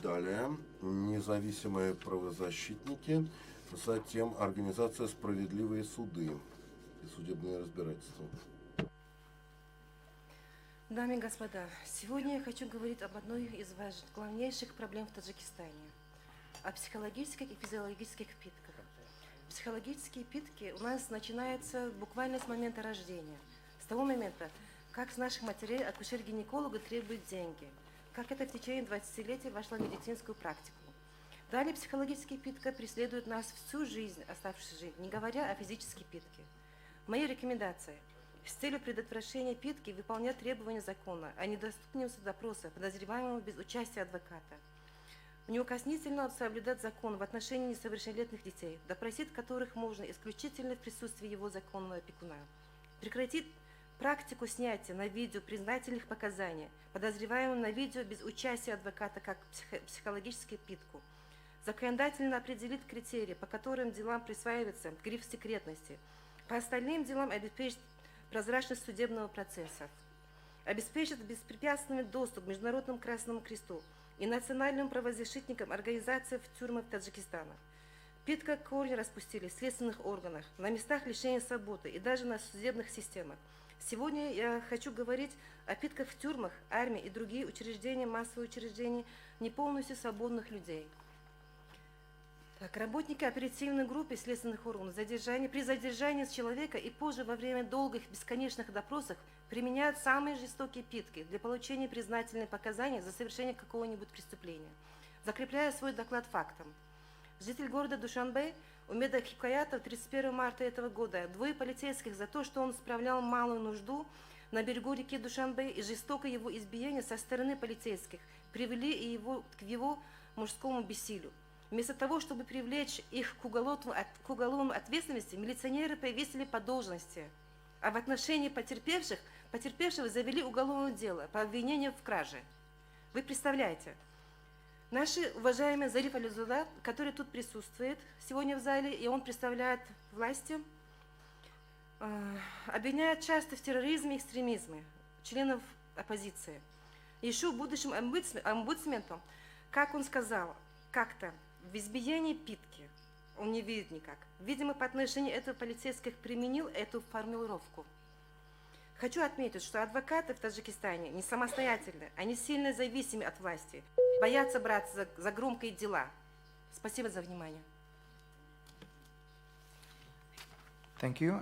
Далее независимые правозащитники, затем организация «Справедливые суды» и судебные разбирательства. Дамы и господа, сегодня я хочу говорить об одной из главнейших проблем в Таджикистане – о психологических и физиологических пытках. Психологические пытки у нас начинаются буквально с момента рождения, с того момента, как с наших матерей акушер-гинеколога требует деньги, как это в течение 20-летий вошло в медицинскую практику. Далее психологические пытки преследуют нас всю жизнь, оставшуюся жизнь, не говоря о физической пытке. Мои рекомендации – с целью предотвращения пытки выполнять требования закона о недоступности допроса подозреваемого без участия адвоката. Неукоснительно соблюдать закон в отношении несовершеннолетних детей, допросить которых можно исключительно в присутствии его законного опекуна. Прекратить практику снятия на видео признательных показаний подозреваемым на видео без участия адвоката как психологическую пытку. Законодательно определить критерии, по которым делам присваивается гриф секретности. По остальным делам обеспечить прозрачность судебного процесса, обеспечит беспрепятственный доступ к Международному Красному Кресту и национальным правозащитникам организаций в тюрьмах Таджикистана. Пытка корни распустили в следственных органах, на местах лишения свободы и даже на судебных системах. Сегодня я хочу говорить о пытках в тюрьмах, армии и другие учреждения, массовые учреждения не полностью свободных людей. Работники оперативной группы следственных органов при задержании человека и позже во время долгих бесконечных допросов применяют самые жестокие пытки для получения признательных показаний за совершение какого-нибудь преступления, закрепляя свой доклад фактом. Житель города Душанбе Умеда Хикаятов 31 марта этого года двое полицейских за то, что он справлял малую нужду на берегу реки Душанбе и жестокое его избиение со стороны полицейских привели его к его мужскому бессилию. Вместо того, чтобы привлечь их к уголовной ответственности, милиционеры повесили по должности, а в отношении потерпевшего завели уголовное дело по обвинению в краже. Вы представляете, наши уважаемые Зариф Ализуда, который тут присутствует сегодня в зале, и он представляет власти, обвиняют часто в терроризме и экстремизме членов оппозиции. Еще будущим омбудсменом, как он сказал, как-то в избиении пытки, он не видит никак. Видимо, по отношению этого полицейских применил эту формулировку. Хочу отметить, что адвокаты в Таджикистане не самостоятельны, они сильно зависимы от власти, боятся браться за громкие дела. Спасибо за внимание. Thank you.